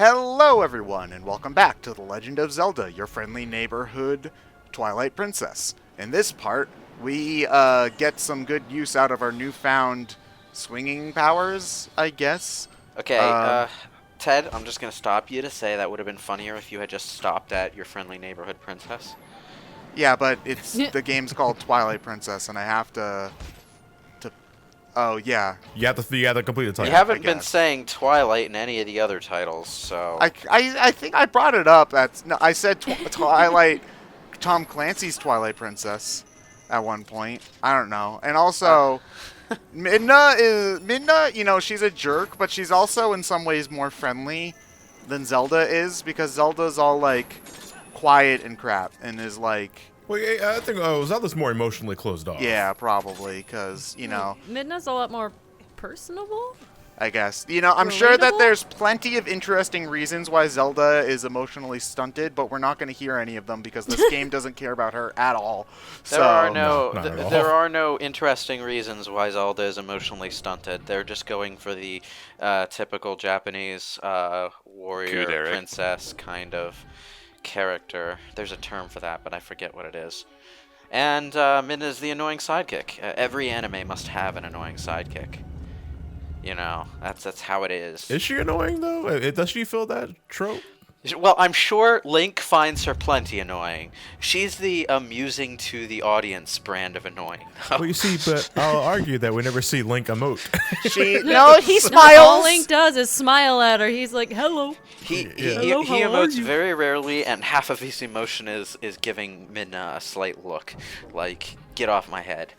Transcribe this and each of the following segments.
Hello everyone, and welcome back to The Legend of Zelda, your friendly neighborhood Twilight Princess. In this part, we get some good use out of our newfound swinging powers, I guess. Okay, Um, Ted, I'm just gonna stop you to say that would have been funnier if you had just stopped at your friendly neighborhood princess. yeah, but the game's called Twilight Princess, and I have to. Oh yeah, You have to complete the title. You haven't been guess. saying Twilight in any of the other titles, so... I think I brought it up. No, I said Twilight, Tom Clancy's Twilight Princess, at one point. I don't know, and also. Midna, you know, she's a jerk, but she's also in some ways more friendly than Zelda is, because Zelda's all like quiet and crap and is like, Well, yeah, I think Zelda's more emotionally closed off. yeah, probably, because, you know, Midna's a lot more personable. I guess, you know, I'm sure that Relatable? there's plenty of interesting reasons why Zelda is emotionally stunted, but we're not going to hear any of them because this game doesn't care about her at all. There are No, not at all. there are no interesting reasons why Zelda is emotionally stunted. They're just going for the typical Japanese warrior Kudere. princess kind of character. There's a term for that, but I forget what it is. And Midna is the annoying sidekick. Every anime must have an annoying sidekick. You know, that's how it is. Is she annoying though? Does she fill that trope? Well, I'm sure Link finds her plenty annoying. She's the amusing to the audience brand of annoying. Well, you see, but I'll argue that we never see Link emote. he All smiles. Link does is smile at her. He's like, "Hello." He Hello, how are emotes you? very rarely, and half of his emotion is giving Midna a slight look, like, get off my head.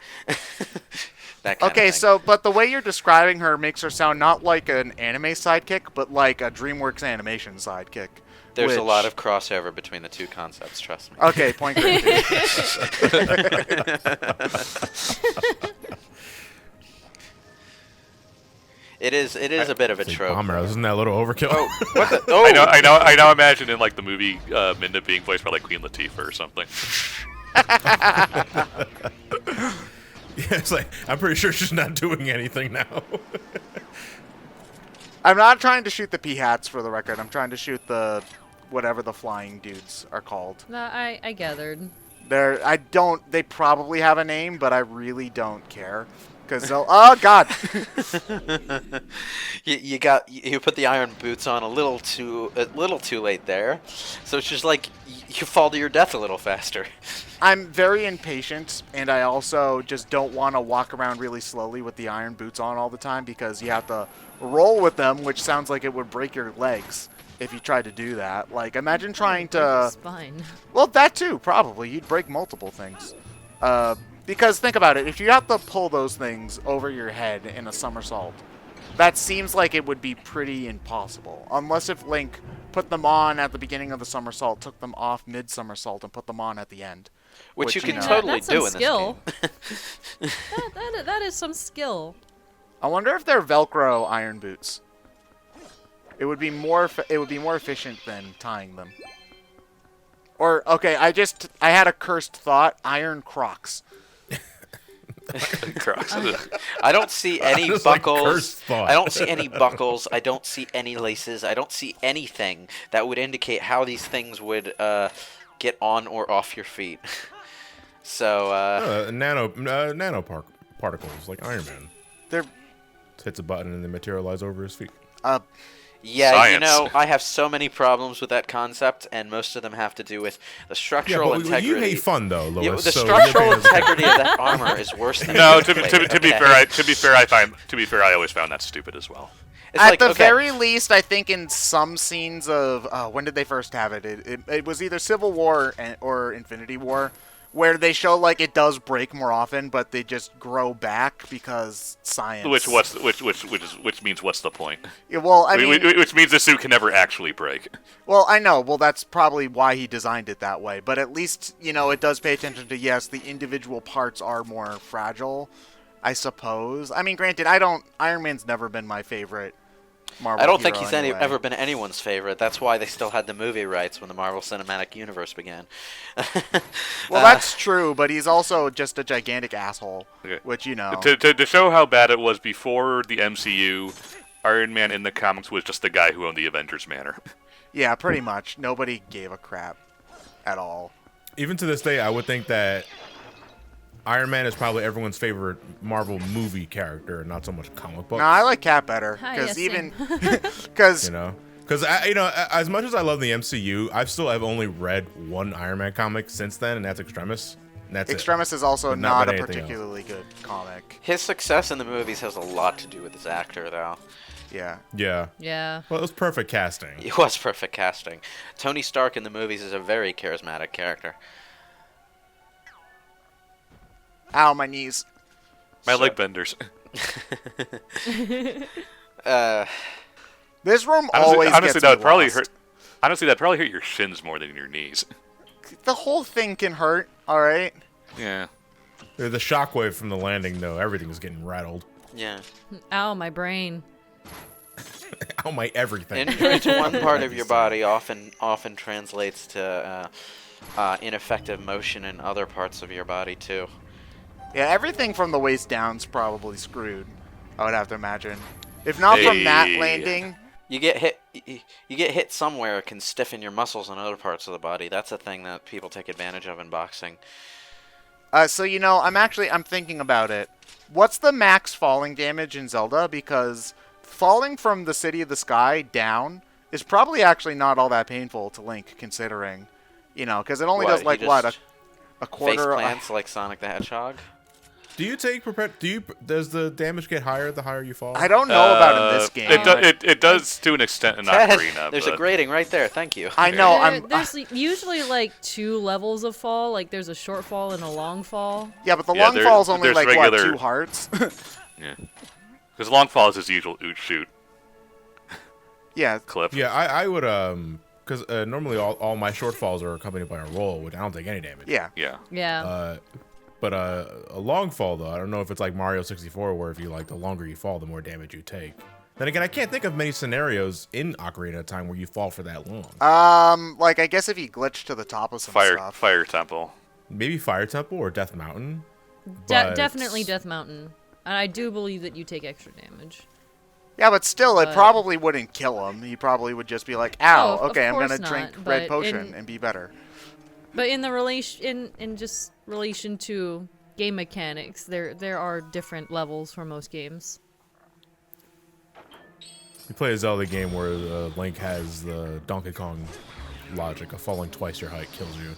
That kind Okay, of thing. so, but the way you're describing her makes her sound not like an anime sidekick, but like a DreamWorks animation sidekick. There's a which- lot of crossover between the two concepts, trust me. Okay, point granted. It is a bit of a trope. Bummer, isn't that a little overkill? Oh, what the? Oh, I now imagine in like the movie Minda being voiced by like Queen Latifah or something. Yeah, it's like I'm pretty sure she's not doing anything now. I'm not trying to shoot the pea hats for the record. I'm trying to shoot the whatever the flying dudes are called. No, I gathered. They probably have a name, but I really don't care. Cause oh god. you put the iron boots on a little too late there, so it's just like you fall to your death a little faster. I'm very impatient, and I also just don't want to walk around really slowly with the iron boots on all the time because you have to roll with them, which sounds like it would break your legs if you tried to do that. Like, imagine trying to... Spine. Well, that too, probably. You'd break multiple things. Because think about it. If you have to pull those things over your head in a somersault, that seems like it would be pretty impossible. Unless if Link put them on at the beginning of the somersault, took them off mid-somersault, and put them on at the end. Which you can know, totally that's do some in skill. this game. that is some skill. I wonder if they're Velcro iron boots. It would be more efficient than tying them. Or okay, I had a cursed thought. Iron Crocs. Crocs. I don't see any Just like buckles. cursed thought. I don't see any buckles. I don't see any laces. I don't see anything that would indicate how these things would get on or off your feet. So Nano particles like Iron Man. They're Hits a button and they materialize over his feet. yeah, Science. you know, I have so many problems with that concept, and most of them have to do with the structural integrity. You hate fun though, Louis. Yeah, the so structural you're paying integrity of that armor is worse than No, the to be fair, I always found that stupid as well. It's at like, the okay, very least, I think in some scenes of when did they first have it? It was either Civil War or Infinity War, where they show like it does break more often, but they just grow back because science. Which means what's the point? Yeah, well, I mean, Which means the suit can never actually break. well, I know. Well, that's probably why he designed it that way. But at least, you know, it does pay attention to, yes, the individual parts are more fragile, I suppose. I mean, granted, Iron Man's never been my favorite Marvel I don't think hero he's anyway. ever been anyone's favorite. That's why they still had the movie rights when the Marvel Cinematic Universe began. Well, that's true, but he's also just a gigantic asshole, Okay. which, you know. To show how bad it was before the MCU, Iron Man in the comics was just the guy who owned the Avengers Manor. Yeah, pretty much. Nobody gave a crap at all. Even to this day, I would think that Iron Man is probably everyone's favorite Marvel movie character, not so much comic book. No, I like Cap better Hi, because yes, even same. because Because as much as I love the MCU, I've only read one Iron Man comic since then, and that's Extremis. And that's Extremis is also But not not a read anything particularly good comic. His success in the movies has a lot to do with his actor, though. Yeah. Yeah. Yeah. Well, it was perfect casting. It was perfect casting. Tony Stark in the movies is a very charismatic character. Ow, my knees. My leg benders. This room Honestly, always honestly gets that would me probably lost. hurt. Honestly, that'd probably hurt your shins more than your knees. The whole thing can hurt. All right. Yeah. The shockwave from the landing, though, everything was getting rattled. Yeah. Ow, my brain. Oh my everything. Injury to one part of your body often translates to ineffective motion in other parts of your body too. Yeah, everything from the waist down's probably screwed. I would have to imagine. If not from that Hey. landing, You get hit somewhere, it can stiffen your muscles in other parts of the body. That's a thing that people take advantage of in boxing. so I'm thinking about it. What's the max falling damage in Zelda? Because falling from the City of the Sky down is probably actually not all that painful to Link, considering, because it only What, does he like just a Face quarter. plants like Sonic the Hedgehog. Do you take does the damage get higher the higher you fall? I don't know about in this game. It does to an extent in Ted, Ocarina. there's but a grading right there. Thank you. I know. There's usually like 2 levels of fall. Like there's a short fall and a long fall. Yeah, but the Yeah, long fall's only there's like regular- 2 hearts. Yeah. Because long fall is his usual oot shoot Yeah. clip. Yeah, I would because normally all my shortfalls are accompanied by a roll, which I don't take any damage. Yeah. Yeah. Yeah. But a long fall though, I don't know if it's like Mario 64 where if you the longer you fall, the more damage you take. Then again, I can't think of many scenarios in Ocarina of Time where you fall for that long. Like I guess if you glitch to the top of some stuff. Fire temple. Maybe Fire Temple or Death Mountain. but- Definitely Death Mountain. And I do believe that you take extra damage. Yeah, but still, it But- probably wouldn't kill him. He probably would just be like, "Ow, Oh, of okay, I'm gonna course drink not, red but potion and be better." But in the relation to game mechanics, there are different levels for most games. You play a Zelda game where Link has the Donkey Kong logic of falling twice your height kills you.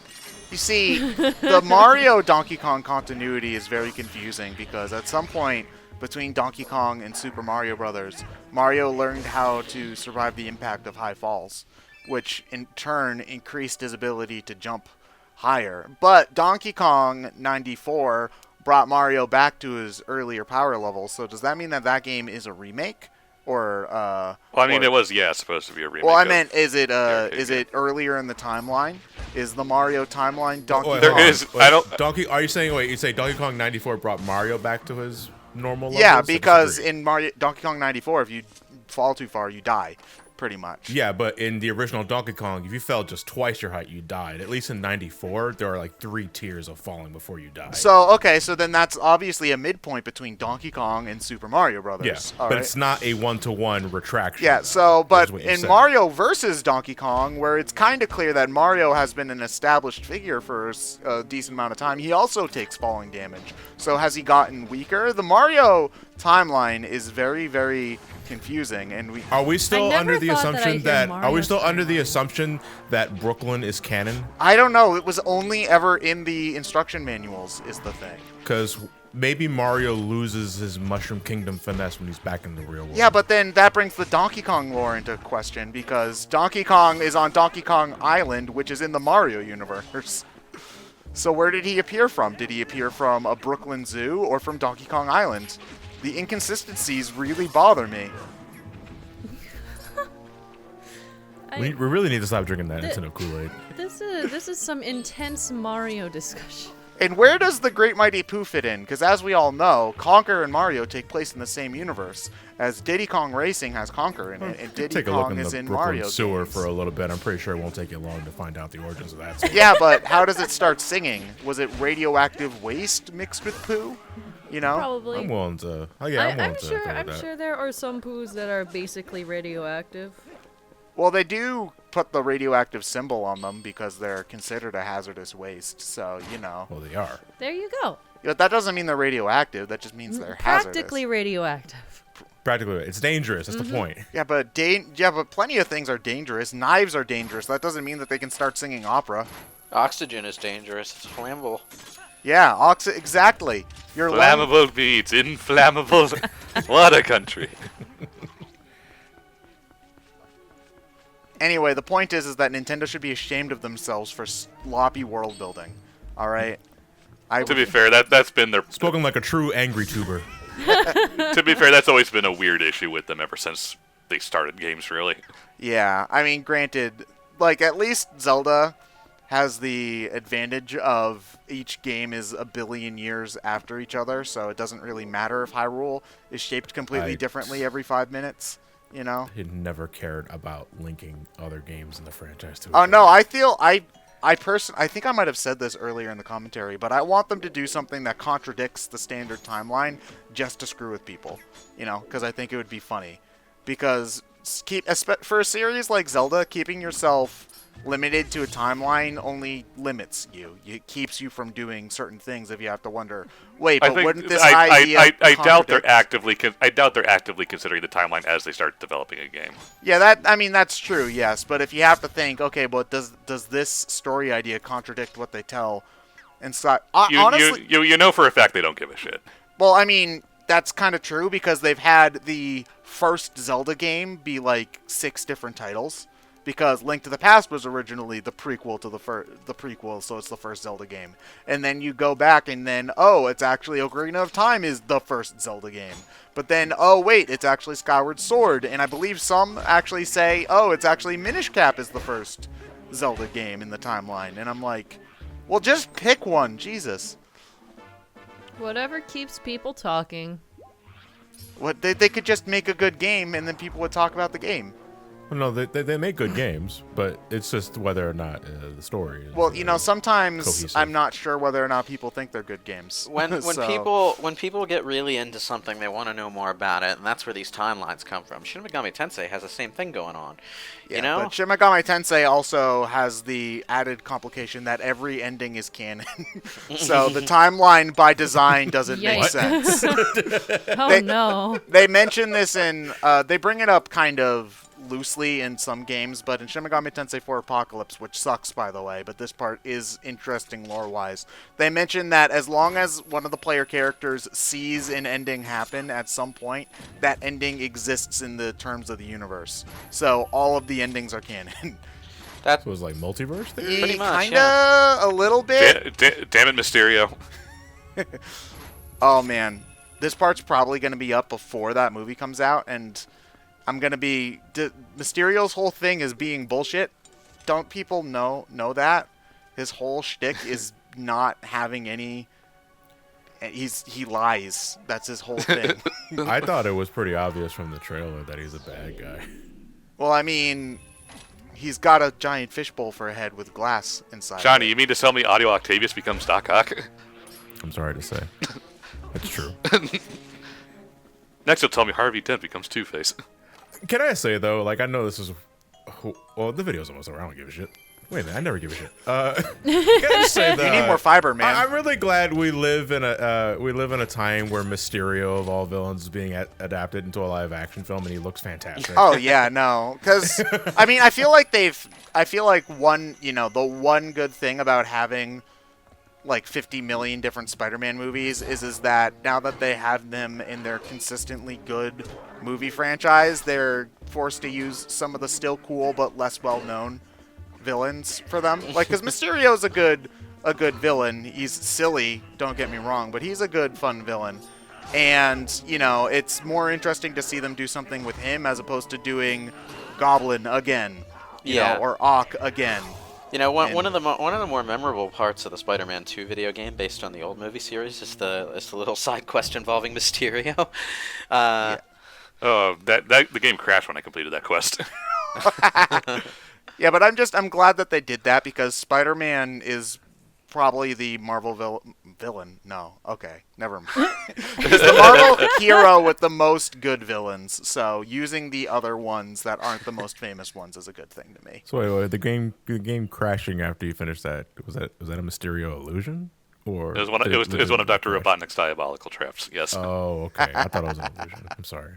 You see, the Mario Donkey Kong continuity is very confusing because at some point between Donkey Kong and Super Mario Brothers, Mario learned how to survive the impact of high falls, which in turn increased his ability to jump higher. But Donkey Kong 94 brought Mario back to his earlier power levels, so does that mean that that game is a remake? Or, Well, I mean, or- it was supposed to be a remake. Well, I of- meant, is it arcade earlier in the timeline? Is the Mario timeline Donkey Wait, There Kong? hold on. is- I don't- Donkey. Are you saying you say Donkey Kong 94 brought Mario back to his normal levels? Yeah, I because disagree. in Donkey Kong 94, if you fall too far, you die, pretty much. Yeah, but in the original Donkey Kong, if you fell just twice your height, you died. At least in 94, there are like 3 tiers of falling before you die. So, okay, so then that's obviously a midpoint between Donkey Kong and Super Mario Brothers. yeah, all but right? it's not a 1-to-1 retraction. Yeah, though, so, is but what you in said. Mario versus Donkey Kong, where it's kind of clear that Mario has been an established figure for a decent amount of time, he also takes falling damage. So has he gotten weaker? The Mario timeline is very, very confusing, and we... Are we still never under the thought that I assumption hear that are we Mario still under the timeline. assumption that Brooklyn is canon? I don't know, it was only ever in the instruction manuals, is the thing. Because maybe Mario loses his Mushroom Kingdom finesse when he's back in the real world. Yeah, but then that brings the Donkey Kong lore into question, because Donkey Kong is on Donkey Kong Island, which is in the Mario universe. So where did he appear from? Did he appear from a Brooklyn Zoo or from Donkey Kong Island? The inconsistencies really bother me. we really need to stop drinking that Nintendo Kool-Aid. This is some intense Mario discussion. And where does the Great Mighty Pooh fit in? Because as we all know, Conker and Mario take place in the same universe, as Diddy Kong Racing has Conker in it, and Diddy Take a look Kong in is the in Brooklyn Mario sewer games. for a little bit. I'm pretty sure it won't take you long to find out the origins of that. Sewer. Yeah, but how does it start singing? Was it radioactive waste mixed with poo? You know? Probably. I'm willing to. Oh yeah, I'm willing to go with I'm that. sure there are some poos that are basically radioactive. Well, they do put the radioactive symbol on them because they're considered a hazardous waste. So, you know. Well, they are. There you go. But that doesn't mean they're radioactive. That just means they're hazardous. Practically radioactive. Practically, it's dangerous. That's the point. Yeah, but plenty of things are dangerous. Knives are dangerous. That doesn't mean that they can start singing opera. Oxygen is dangerous. It's flammable. Yeah, exactly. Your Flammable beads, inflammable. What a country. Anyway, the point is that Nintendo should be ashamed of themselves for sloppy world building. All right. To be fair, that's been their. Spoken like a true angry tuber. To be fair, that's always been a weird issue with them ever since they started games. Really. Yeah, I mean, granted, like at least Zelda has the advantage of each game is a billion years after each other, so it doesn't really matter if Hyrule is shaped completely differently every 5 minutes. You know. He never cared about linking other games in the franchise to. Oh no, I think I might have said this earlier in the commentary, but I want them to do something that contradicts the standard timeline just to screw with people, you know, because I think it would be funny. Because for a series like Zelda, keeping yourself limited to a timeline only limits you. It keeps you from doing certain things if you have to wonder, wait, but wouldn't this idea I doubt they're contradict- actively considering the timeline as they start developing a game. Yeah, that's true, yes. But if you have to think, okay, but does this story idea contradict what they tell? And so, honestly, you know for a fact they don't give a shit. well, I mean, that's kind of true because they've had the first Zelda game be like 6 different titles. Because Link to the Past was originally the prequel to the prequel, so it's the first Zelda game. And then you go back and then, oh, it's actually Ocarina of Time is the first Zelda game. But then, oh, wait, it's actually Skyward Sword. And I believe some actually say, oh, it's actually Minish Cap is the first Zelda game in the timeline. And I'm like, well, just pick one, Jesus. Whatever keeps people talking. What they could just make a good game and then people would talk about the game. No, they make good games, but it's just whether or not the story is. Well, you know, sometimes cohesive. I'm not sure whether or not people think they're good games. When So- people get really into something, they want to know more about it, and that's where these timelines come from. Shin Megami Tensei has the same thing going on. Yeah, you know? but Shin Megami Tensei also has the added complication that every ending is canon. So the timeline by design doesn't make Yikes. sense. Oh no. They mention this in, they bring it up kind of loosely in some games, but in Shin Megami Tensei 4 Apocalypse, which sucks by the way, but this part is interesting lore-wise, they mention that as long as one of the player characters sees an ending happen at some point, that ending exists in the terms of the universe. So all of the endings are canon. So it was like multiverse there. Pretty much, Kinda, yeah. a little bit. Damn it, Mysterio. Oh man, this part's probably going to be up before that movie comes out, and I'm going to be... Mysterio's whole thing is being bullshit. Don't people know that? His whole shtick is not having any... He lies. That's his whole thing. I thought it was pretty obvious from the trailer that he's a bad guy. Well, I mean, he's got a giant fishbowl for a head with glass inside. Johnny, of you it. mean to tell me Audio Octavius becomes Doc Ock? I'm sorry to say. That's true. Next, you'll tell me Harvey Dent becomes Two-Face. Can I say though, like I know this is, well, the video's almost over. I don't give a shit. Wait a minute, I never give a shit. Can I just say that You need more fiber, man. I'm really glad we live in a time where Mysterio of all villains is being adapted into a live action film, and he looks fantastic. Oh yeah, no, because I mean, I feel like one, you know, the one good thing about having like 50 million different Spider-Man movies is that now that they have them in their consistently good movie franchise, they're forced to use some of the still cool but less well-known villains for them. Like, because Mysterio's a good villain. He's silly, don't get me wrong, but he's a good, fun villain. And, you know, it's more interesting to see them do something with him as opposed to doing Goblin again, you know, or Ock again. You know, one of the more memorable parts of the Spider-Man 2 video game, based on the old movie series, is the little side quest involving Mysterio. Yeah. Oh, the game crashed when I completed that quest. Yeah, but I'm glad that they did that because Spider-Man is probably the Marvel villain. No, okay, never mind. He's the Marvel hero with the most good villains. So using the other ones that aren't the most famous ones is a good thing to me. So wait, the game crashing after you finished that was that a Mysterio illusion? Or It was one of Dr. Robotnik's diabolical traps. Yes. Oh, okay. I thought it was an illusion. I'm sorry.